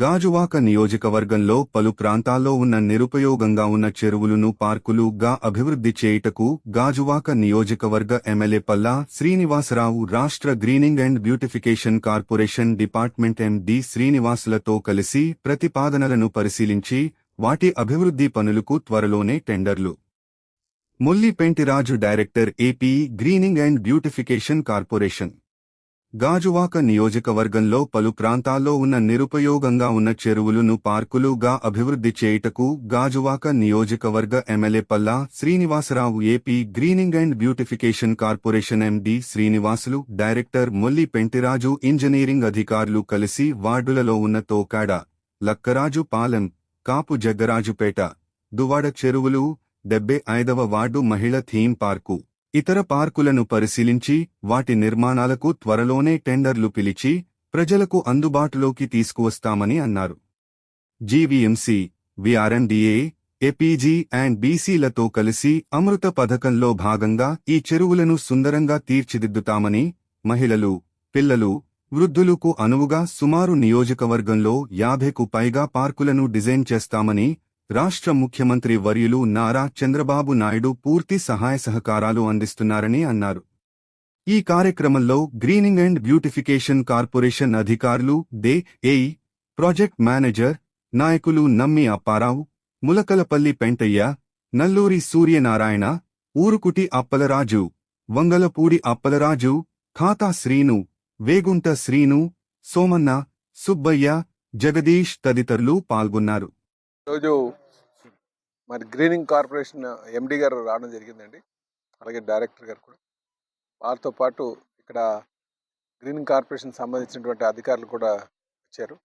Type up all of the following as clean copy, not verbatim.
గాజువాక నియోజకవర్గంలో పలు ప్రాంతాల్లో ఉన్న నిరుపయోగంగా ఉన్న చెరువులను పార్కులుగా అభివృద్ధి చేయుటకు గాజువాక నియోజకవర్గ ఎమ్మెల్యే పల్లా శ్రీనివాసరావు రాష్ట్ర greening and beautification corporation department MD శ్రీనివాసులతో కలిసి ప్రతిపాదనలను పరిశీలించి వాటి అభివృద్ధి పనులకు త్వరలోనే టెండర్లు Mulli Pentiraju director AP greening and beautification corporation Gajuwaka నియోజకవర్గంలో పలు ప్రాంతాల్లో ఉన్న నిరుపయోగంగా ఉన్న చెరువులను పార్కులుగా అభివృద్ధి చేయుటకు గాజువాక నియోజకవర్గ MLA Palla Srinivasarao AP greening and beautification corporation MD Srinivasulu director Molli Pentiraju engineering అధికారులు కలిసి వార్డులలో ఉన్న తోకాడ లక్కరాజు పాలెం కాపు జగ్గరాజుపేట దువాడ చెరువులు 75వ వార్డు మహిళ థీమ్ పార్కు ఇతర పార్కులను పరిశీలించి వాటి నిర్మాణాలకు త్వరలోనే టెండర్లు పిలిచి ప్రజలకు అందుబాటులోకి తీసుకువస్తామని అన్నారు. జీవీఎంసీ, వీఆర్ఎండీఏ, ఏపీజీ అండ్ బీసీలతో కలిసి అమృత పథకంలో భాగంగా ఈ చెరువులను సుందరంగా తీర్చిదిద్దుతామని, మహిళలు, పిల్లలు, వృద్ధులకు అనువుగా సుమారు నియోజకవర్గంలో 50కు పైగా పార్కులను డిజైన్ చేస్తామని రాష్ట్ర ముఖ్యమంత్రి వర్యులు నారా చంద్రబాబు నాయుడు పూర్తి సహాయ సహకారాలు అందిస్తున్నారని అన్నారు. ఈ కార్యక్రమంలో గ్రీనింగ్ అండ్ బ్యూటిఫికేషన్ కార్పొరేషన్ అధికారులు ఏఈ, ప్రాజెక్ట్ మేనేజర్, నాయకులు నమ్మి అప్పారావు, ములకలపల్లి పెంటయ్య, నల్లూరి సూర్యనారాయణ, ఊరుకుటి అప్పలరాజు, వంగలపూడి అప్పలరాజు, ఖాతా శ్రీను, వేగుంట శ్రీను, సోమన్న, సుబ్బయ్య, జగదీష్ తదితరులు పాల్గొన్నారు. ఈరోజు మరి గ్రీనింగ్ కార్పొరేషన్ ఎండి గారు రావడం జరిగిందండి. అలాగే డైరెక్టర్ గారు కూడా, వారితో పాటు ఇక్కడ గ్రీనింగ్ కార్పొరేషన్ సంబంధించినటువంటి అధికారులు కూడా వచ్చారు.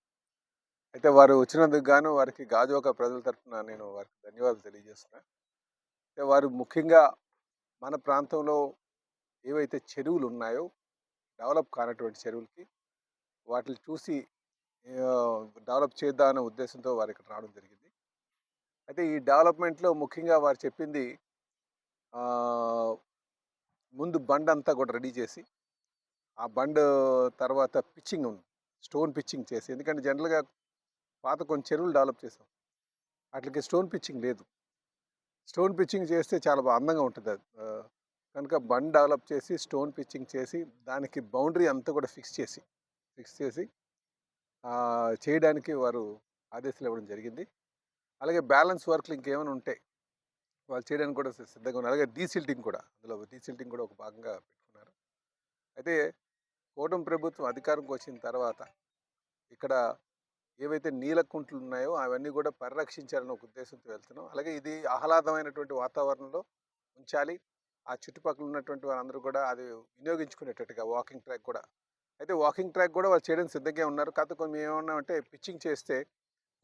అయితే వారు వచ్చినందుకు గాను వారికి గాజువాక ప్రజల తరఫున నేను వారికి ధన్యవాదాలు తెలియజేస్తున్నా. అయితే వారు ముఖ్యంగా మన ప్రాంతంలో ఏవైతే చెరువులు ఉన్నాయో, డెవలప్ కానటువంటి చెరువులకి వాటిని చూసి డెవలప్ చేద్దామనే ఉద్దేశంతో వారు ఇక్కడ రావడం జరిగింది. అయితే ఈ డెవలప్మెంట్లో ముఖ్యంగా వారు చెప్పింది, ముందు బండ్ అంతా కూడా రెడీ చేసి, ఆ బండ్ తర్వాత పిచ్చింగ్ ఉంది, స్టోన్ పిచ్చింగ్ చేసి, ఎందుకంటే జనరల్గా పాత కొన్ని చెరువులు డెవలప్ చేసాం, వాటికి స్టోన్ పిచ్చింగ్ లేదు. స్టోన్ పిచ్చింగ్ చేస్తే చాలా బాగా అందంగా ఉంటుంది అది. కనుక బండ్ డెవలప్ చేసి స్టోన్ పిచ్చింగ్ చేసి దానికి బౌండరీ అంతా కూడా ఫిక్స్ చేసి చేయడానికి వారు ఆదేశాలు ఇవ్వడం జరిగింది. అలాగే బ్యాలెన్స్ వర్క్లు ఇంకేమైనా ఉంటే వాళ్ళు చేయడానికి కూడా సిద్ధంగా ఉన్నారు. అలాగే డీసిల్టింగ్ కూడా, అందులో డీసిల్టింగ్ కూడా ఒక భాగంగా పెట్టుకున్నారు. అయితే కూటమి ప్రభుత్వం అధికారంకి వచ్చిన తర్వాత ఇక్కడ ఏవైతే నీలకుంట్లు ఉన్నాయో అవన్నీ కూడా పరిరక్షించాలని ఒక ఉద్దేశంతో వెళ్తున్నాం. అలాగే ఇది ఆహ్లాదమైనటువంటి వాతావరణంలో ఉంచాలి, ఆ చుట్టుపక్కల ఉన్నటువంటి వారందరూ కూడా అది వినియోగించుకునేటట్టుగా వాకింగ్ ట్రాక్ కూడా. అయితే వాకింగ్ ట్రాక్ కూడా వాళ్ళు చేయడానికి సిద్ధంగా ఉన్నారు. కాకపోతే కొన్ని ఏమన్నామంటే పిచ్చింగ్ చేస్తే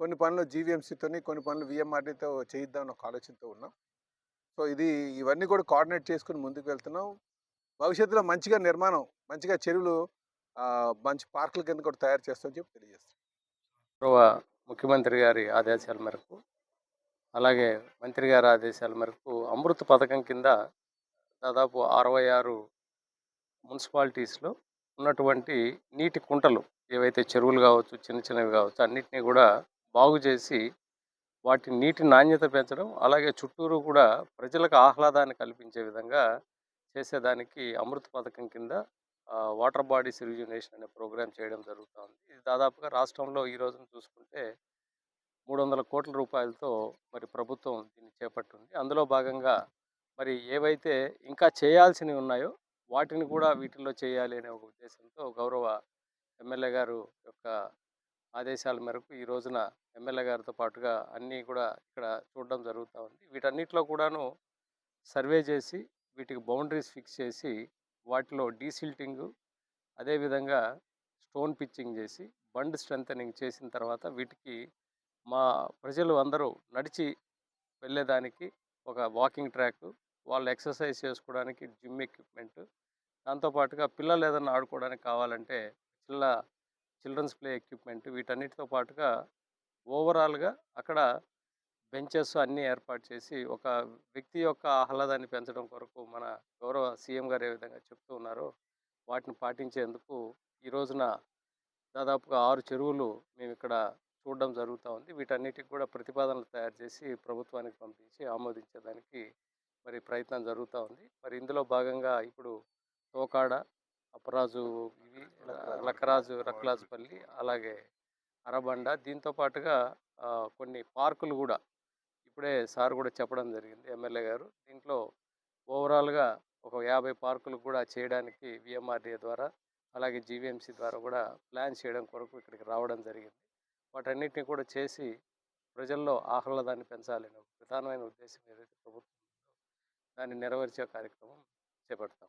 కొన్ని పనులు జీవీఎంసీతోని, కొన్ని పనులు విఎంఆర్డీతో చేయిద్దామని ఒక ఆలోచనతో ఉన్నాం. సో ఇవన్నీ కూడా కోఆర్డినేట్ చేసుకుని ముందుకు వెళ్తున్నాం. భవిష్యత్తులో మంచిగా నిర్మాణం, మంచిగా చెరువులు, మంచి పార్కుల కింద కూడా తయారు చేస్తామని చెప్పి తెలియజేస్తాం. ముఖ్యమంత్రి గారి ఆదేశాల మేరకు, అలాగే మంత్రి గారి ఆదేశాల మేరకు అమృత పథకం కింద దాదాపు 66 మున్సిపాలిటీస్లో ఉన్నటువంటి నీటి కుంటలు, ఏవైతే చెరువులు కావచ్చు, చిన్న చిన్నవి కావచ్చు, అన్నిటినీ కూడా బాగు చేసి వాటి నీటి నాణ్యత పెంచడం, అలాగే చుట్టూరు కూడా ప్రజలకు ఆహ్లాదాన్ని కల్పించే విధంగా చేసేదానికి అమృత పథకం కింద వాటర్ బాడీస్ రిజ్యునేషన్ అనే ప్రోగ్రాం చేయడం జరుగుతుంది. ఇది దాదాపుగా రాష్ట్రంలో ఈ రోజున చూసుకుంటే 300 కోట్ల రూపాయలతో మరి ప్రభుత్వం దీన్ని చేపట్టింది. అందులో భాగంగా మరి ఏవైతే ఇంకా చేయాల్సినవి ఉన్నాయో వాటిని కూడా వీటిల్లో చేయాలి అనే ఒక ఉద్దేశంతో గౌరవ ఎమ్మెల్యే గారు యొక్క ఆదేశాల మేరకు ఈ రోజున ఎమ్మెల్యే గారితో పాటుగా అన్నీ కూడా ఇక్కడ చూడడం జరుగుతూ ఉంది. వీటన్నిటిలో కూడాను సర్వే చేసి వీటికి బౌండరీస్ ఫిక్స్ చేసి వాటిలో డీసిల్టింగు, అదేవిధంగా స్టోన్ పిచ్చింగ్ చేసి బండ్ స్ట్రెంథనింగ్ చేసిన తర్వాత వీటికి మా ప్రజలు అందరూ నడిచి వెళ్ళేదానికి ఒక వాకింగ్ ట్రాక్, వాళ్ళు ఎక్సర్సైజ్ చేసుకోవడానికి జిమ్ ఎక్విప్మెంట్, దాంతోపాటుగా పిల్లలు ఏదైనా ఆడుకోవడానికి కావాలంటే చిల్డ్రన్స్ ప్లే ఎక్విప్మెంట్, వీటన్నిటితో పాటుగా ఓవరాల్గా అక్కడ బెంచెస్ అన్నీ ఏర్పాటు చేసి ఒక వ్యక్తి యొక్క ఆహ్లాదాన్ని పెంచడం కొరకు మన గౌరవ సీఎం గారు ఏ విధంగా చెప్తూ ఉన్నారో వాటిని పాటించేందుకు ఈ రోజున దాదాపుగా 6 చెరువులు మేము ఇక్కడ చూడడం జరుగుతూ ఉంది. వీటన్నిటికి కూడా ప్రతిపాదనలు తయారు చేసి ప్రభుత్వానికి పంపించి ఆమోదించేదానికి మరి ప్రయత్నం జరుగుతూ ఉంది. మరి ఇందులో భాగంగా ఇప్పుడు తోకాడ, అప్పరాజు ఇవి రక్కరాజుపల్లి, అలాగే అరబండ, దీంతో పాటుగా కొన్ని పార్కులు కూడా ఇప్పుడే సార్ కూడా చెప్పడం జరిగింది, ఎమ్మెల్యే గారు. దీంట్లో ఓవరాల్గా ఒక 50 పార్కులు కూడా చేయడానికి విఎంఆర్డీఏ ద్వారా, అలాగే జీవీఎంసీ ద్వారా కూడా ప్లాన్ చేయడం కొరకు ఇక్కడికి రావడం జరిగింది. వాటన్నిటిని కూడా చేసి ప్రజల్లో ఆహ్లాదాన్ని పెంచాలని ఒక ప్రధానమైన ఉద్దేశం ఏదైతే ప్రభుత్వం ఉందో దాన్ని నెరవేర్చే కార్యక్రమం చేపడతాం.